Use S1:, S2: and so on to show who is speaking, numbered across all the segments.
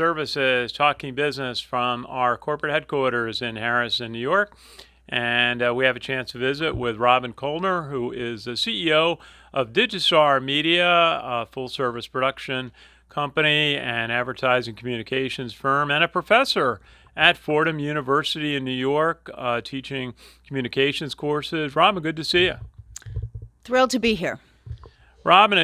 S1: Services, talking business from our corporate headquarters in Harrison, New York. And we have a chance to visit with Robin Colner, who is the CEO of DigiStar Media, a full-service production company and advertising communications firm, and a professor at Fordham University in New York, teaching communications courses. Robin, good to see you.
S2: Thrilled to be here.
S1: Robin,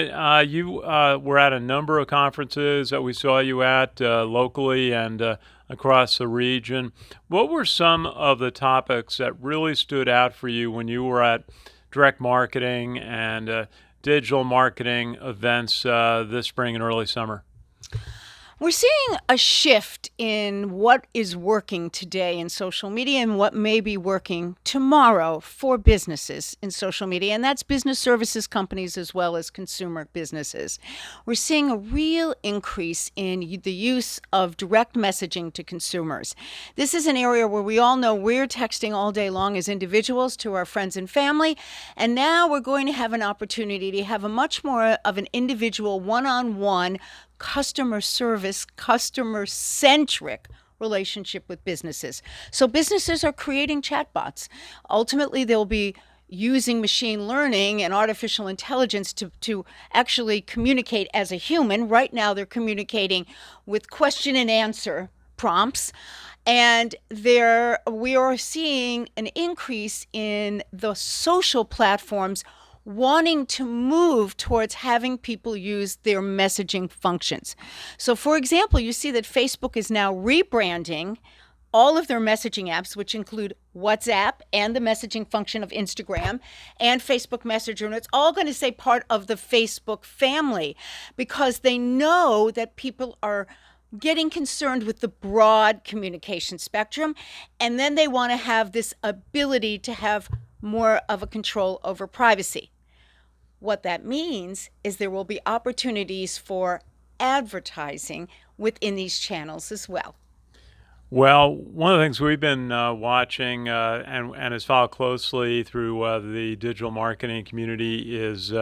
S1: you were at a number of conferences that we saw you at locally and across the region. What were some of the topics that really stood out for you when you were at direct marketing and digital marketing events this spring and early summer?
S2: We're seeing a shift in what is working today in social media and what may be working tomorrow for businesses in social media, and that's business services companies as well as consumer businesses. We're seeing a real increase in the use of direct messaging to consumers. This is an area where we all know we're texting all day long as individuals to our friends and family, and now we're going to have an opportunity to have a much more of an individual one-on-one customer service, customer-centric relationship with businesses. So businesses are creating chatbots. Ultimately, they'll be using machine learning and artificial intelligence to actually communicate as a human. Right now, they're communicating with question and answer prompts. And we are seeing an increase in the social platforms wanting to move towards having people use their messaging functions. So for example, you see that Facebook is now rebranding all of their messaging apps, which include WhatsApp and the messaging function of Instagram and Facebook Messenger. And it's all going to say part of the Facebook family because they know that people are getting concerned with the broad communication spectrum. And then they want to have this ability to have more of a control over privacy. What that means is there will be opportunities for advertising within these channels as well.
S1: Well, one of the things we've been watching and has followed closely through the digital marketing community is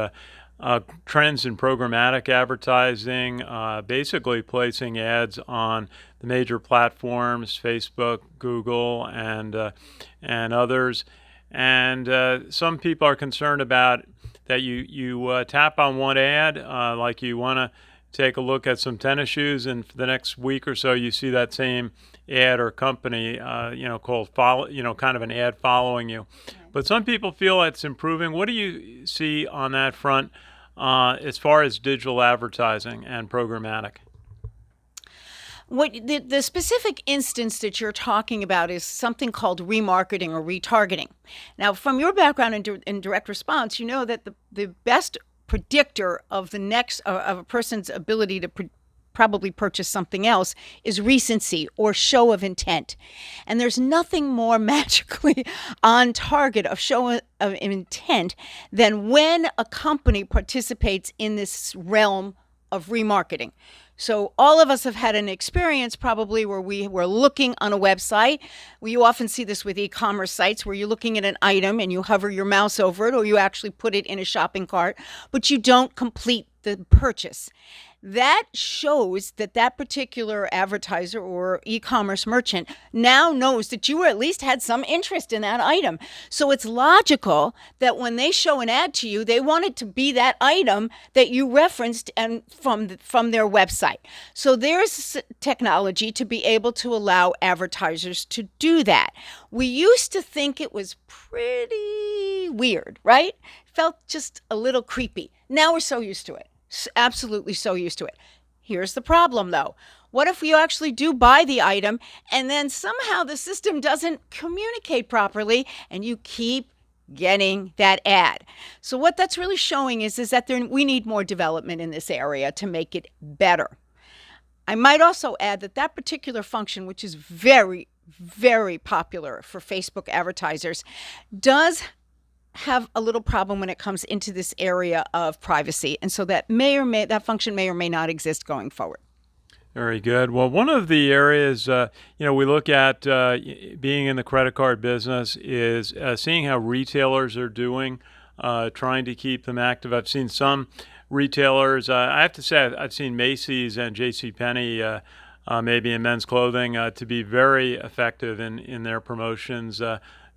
S1: trends in programmatic advertising, basically placing ads on the major platforms, Facebook, Google, and others. And some people are concerned about that you tap on one ad, like you want to take a look at some tennis shoes, and for the next week or so, you see that same ad or company, called follow, kind of an ad following you. But some people feel it's improving. What do you see on that front as far as digital advertising and programmatic?
S2: What the specific instance that you're talking about is something called remarketing or retargeting. Now, from your background in direct response, you know that the best predictor of of a person's ability to probably purchase something else is recency or show of intent. And there's nothing more magically on target of show of intent than when a company participates in this realm of remarketing. So all of us have had an experience probably where we were looking on a website. You often see this with e-commerce sites where you're looking at an item and you hover your mouse over it, or you actually put it in a shopping cart, but you don't complete the purchase. That shows that that particular advertiser or e-commerce merchant now knows that you at least had some interest in that item. So it's logical that when they show an ad to you, they want it to be that item that you referenced and from their website. So there's technology to be able to allow advertisers to do that. We used to think it was pretty weird, right? Felt just a little creepy. Now we're so used to it. Absolutely so used to it. Here's the problem, though. What if you actually do buy the item and then somehow the system doesn't communicate properly and you keep getting that ad? So what that's really showing is that we need more development in this area to make it better. I might also add that particular function, which is very, very popular for Facebook advertisers, does have a little problem when it comes into this area of privacy. And so that function may or may not exist going forward.
S1: Very good. Well, one of the areas, we look at being in the credit card business is seeing how retailers are doing, trying to keep them active. I've seen some retailers, I have to say, I've seen Macy's and JCPenney maybe in men's clothing, to be very effective in their promotions,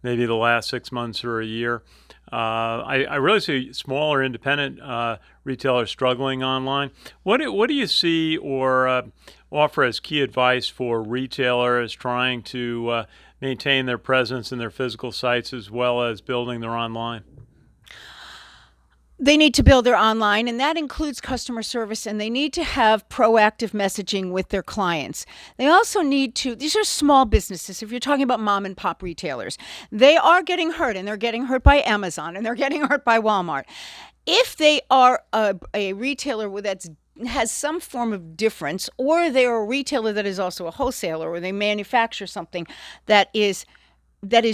S1: maybe the last 6 months or a year. I really see smaller independent retailers struggling online. What do you see or offer as key advice for retailers trying to maintain their presence in their physical sites as well as building their online?
S2: They need to build their online, and that includes customer service, and they need to have proactive messaging with their clients. They also need to, these are small businesses. If you're talking about mom and pop retailers, they are getting hurt, and they're getting hurt by Amazon, and they're getting hurt by Walmart. If they are a retailer that has some form of difference, or they're a retailer that is also a wholesaler, or they manufacture something that is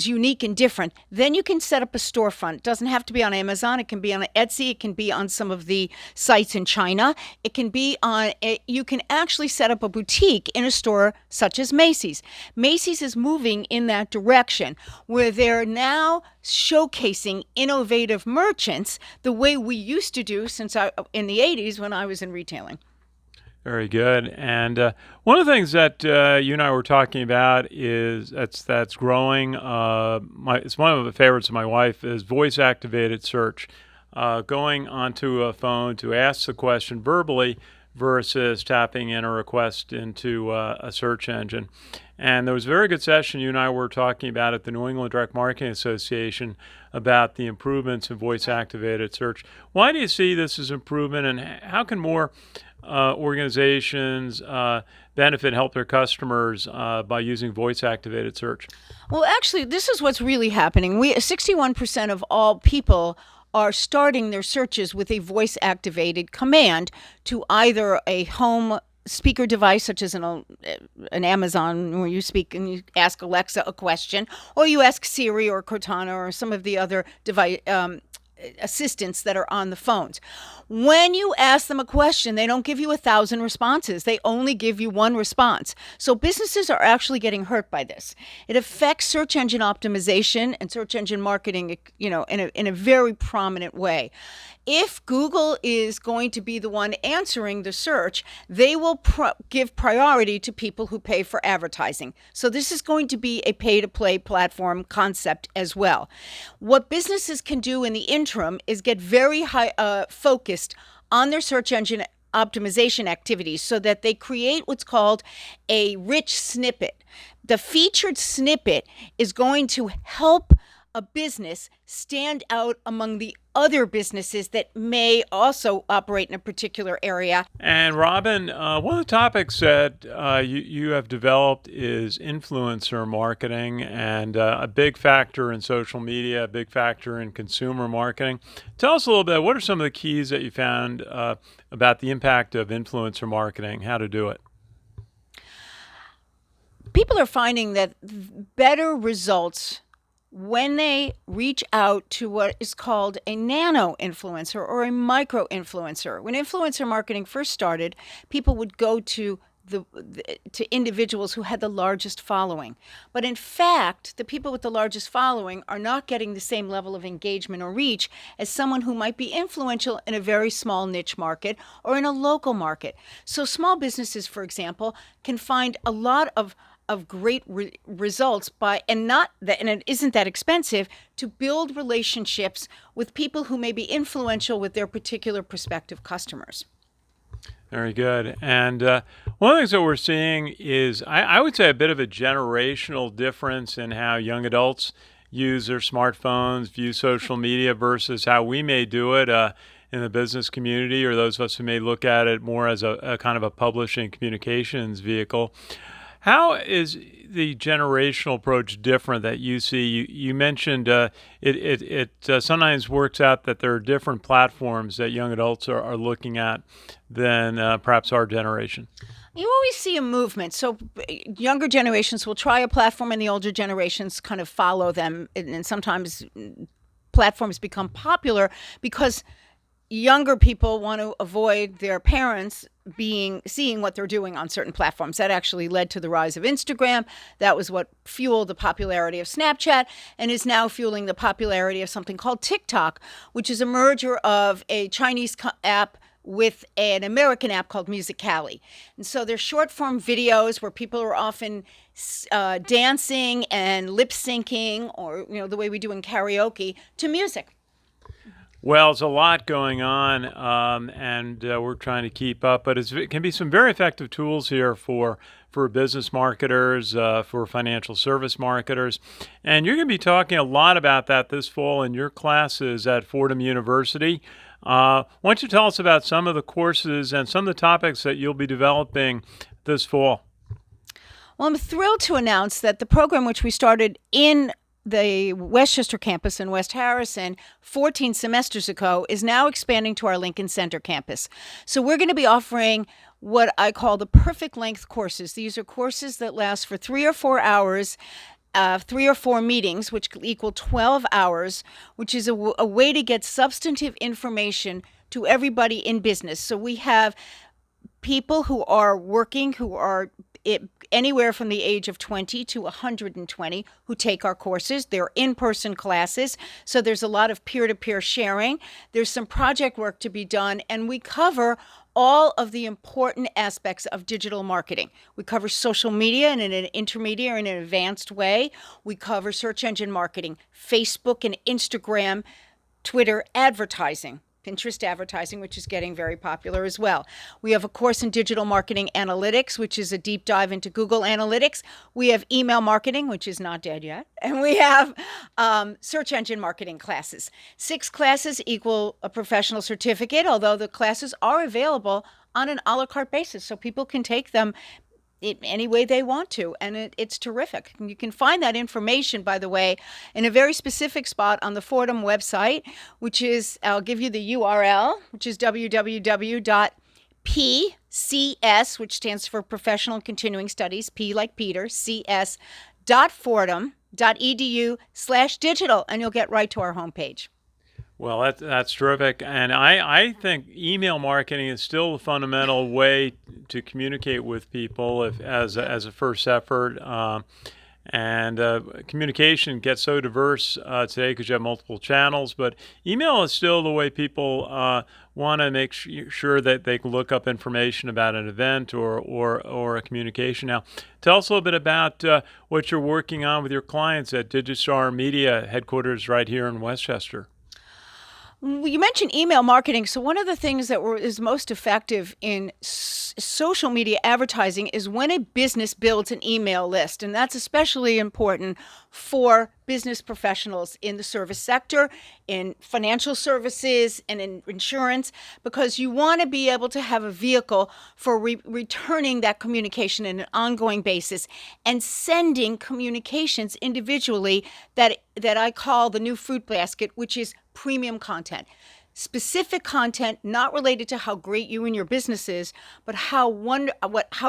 S2: unique and different, then you can set up a storefront. It doesn't have to be on Amazon. It can be on Etsy. It can be on some of the sites in China. It can be you can actually set up a boutique in a store such as Macy's. Macy's is moving in that direction where they're now showcasing innovative merchants the way we used to do in the 80s when I was in retailing.
S1: Very good. And one of the things that you and I were talking about is that's growing. It's one of the favorites of my wife is voice activated search, going onto a phone to ask the question verbally versus tapping in a request into a search engine. And there was a very good session you and I were talking about at the New England Direct Marketing Association about the improvements in voice activated search. Why do you see this as improvement, and how can more organizations benefit, help their customers by using voice-activated search?
S2: Well, actually, this is what's really happening. 61% of all people are starting their searches with a voice-activated command to either a home speaker device, such as an Amazon, where you speak and you ask Alexa a question, or you ask Siri or Cortana or some of the other device assistants that are on the phones. When you ask them a question, they don't give you 1,000 responses. They only give you one response. So businesses are actually getting hurt by this. It affects search engine optimization and search engine marketing, in a very prominent way. If Google is going to be the one answering the search, they will give priority to people who pay for advertising. So this is going to be a pay-to-play platform concept as well. What businesses can do in the interim is get very high focused on their search engine optimization activities so that they create what's called a rich snippet. The featured snippet is going to help a business stand out among the other businesses that may also operate in a particular area.
S1: And Robin, one of the topics that you have developed is influencer marketing, and a big factor in social media, a big factor in consumer marketing. Tell us a little bit, what are some of the keys that you found about the impact of influencer marketing, how to do it?
S2: People are finding that better results when they reach out to what is called a nano influencer or a micro influencer. When influencer marketing first started, people would go to individuals who had the largest following. But in fact, the people with the largest following are not getting the same level of engagement or reach as someone who might be influential in a very small niche market or in a local market. So small businesses, for example, can find a lot of great results and it isn't that expensive to build relationships with people who may be influential with their particular prospective customers.
S1: Very good. And one of the things that we're seeing is, I would say, a bit of a generational difference in how young adults use their smartphones, view social media versus how we may do it in the business community, or those of us who may look at it more as a kind of a publishing communications vehicle. How is the generational approach different that you see? You mentioned it sometimes works out that there are different platforms that young adults are looking at than perhaps our generation.
S2: You always see a movement. So younger generations will try a platform and the older generations kind of follow them. And sometimes platforms become popular because younger people want to avoid their parents seeing what they're doing on certain platforms. That actually led to the rise of Instagram. That was what fueled the popularity of Snapchat and is now fueling the popularity of something called Tik Tok, which is a merger of a Chinese app with an American app called Musical.ly. And so they're short form videos where people are often dancing and lip syncing, or the way we do in karaoke, to music.
S1: Well, there's a lot going on, and we're trying to keep up. But it can be some very effective tools here for business marketers, for financial service marketers. And you're going to be talking a lot about that this fall in your classes at Fordham University. Why don't you tell us about some of the courses and some of the topics that you'll be developing this fall?
S2: Well, I'm thrilled to announce that the program, which we started in the Westchester campus in West Harrison 14 semesters ago, is now expanding to our Lincoln Center campus. So we're going to be offering what I call the perfect length courses. These are courses that last for 3 or 4 hours, 3 or 4 meetings, which equal 12 hours, which is a way to get substantive information to everybody in business. So we have people who are working, who are anywhere from the age of 20 to 120 who take our courses. They're in-person classes, so there's a lot of peer-to-peer sharing. There's some project work to be done, and we cover all of the important aspects of digital marketing. We cover social media in an intermediate and an advanced way. We cover search engine marketing, Facebook and Instagram, Twitter advertising, Pinterest advertising, which is getting very popular as well. We have a course in digital marketing analytics, which is a deep dive into Google Analytics. We have email marketing, which is not dead yet. And we have search engine marketing classes. 6 classes equal a professional certificate, although the classes are available on an a la carte basis, so people can take them any way they want to, and it's terrific. And you can find that information, by the way, in a very specific spot on the Fordham website, which is, I'll give you the URL, which is www.pcs, which stands for Professional and Continuing Studies, P like Peter, cs.fordham.edu/digital, and you'll get right to our homepage.
S1: Well, that's terrific. And I think email marketing is still a fundamental way to communicate with people as a first effort. And communication gets so diverse today because you have multiple channels. But email is still the way people want to make sure that they can look up information about an event or a communication. Now, tell us a little bit about what you're working on with your clients at DigiStar Media, headquarters right here in Westchester.
S2: You mentioned email marketing. So one of the things that is most effective in social media advertising is when a business builds an email list. And that's especially important for business professionals in the service sector, in financial services, and in insurance, because you want to be able to have a vehicle for returning that communication on an ongoing basis and sending communications individually that I call the new fruit basket, which is premium content. Specific content not related to how great you and your business is, but how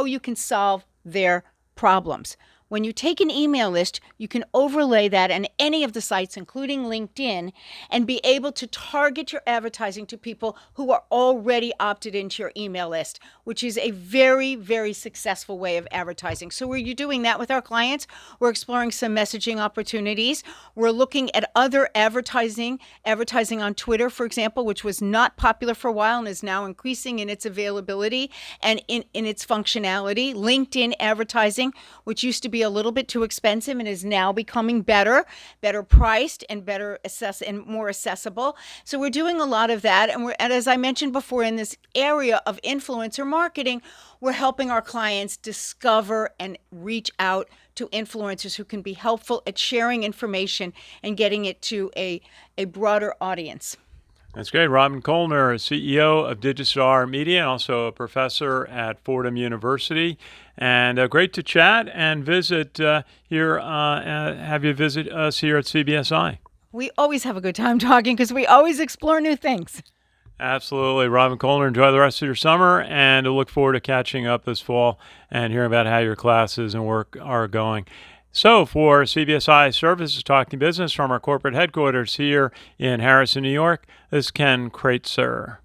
S2: you can solve their problems. When you take an email list, you can overlay that on any of the sites, including LinkedIn, and be able to target your advertising to people who are already opted into your email list, which is a very, very successful way of advertising. So we're doing that with our clients. We're exploring some messaging opportunities. We're looking at other advertising on Twitter, for example, which was not popular for a while and is now increasing in its availability and in its functionality. LinkedIn advertising, which used to be a little bit too expensive and is now becoming better priced and more accessible. So we're doing a lot of that. And as I mentioned before, in this area of influencer marketing, we're helping our clients discover and reach out to influencers who can be helpful at sharing information and getting it to a broader audience.
S1: That's great. Robin Colner, CEO of DigiStar Media, and also a professor at Fordham University. And great to chat and visit here. Have you visit us here at CBSI?
S2: We always have a good time talking because we always explore new things.
S1: Absolutely. Robin Colner, enjoy the rest of your summer, and I look forward to catching up this fall and hearing about how your classes and work are going. So for CBSI Services Talking Business from our corporate headquarters here in Harrison, New York, this is Ken Kreitzer.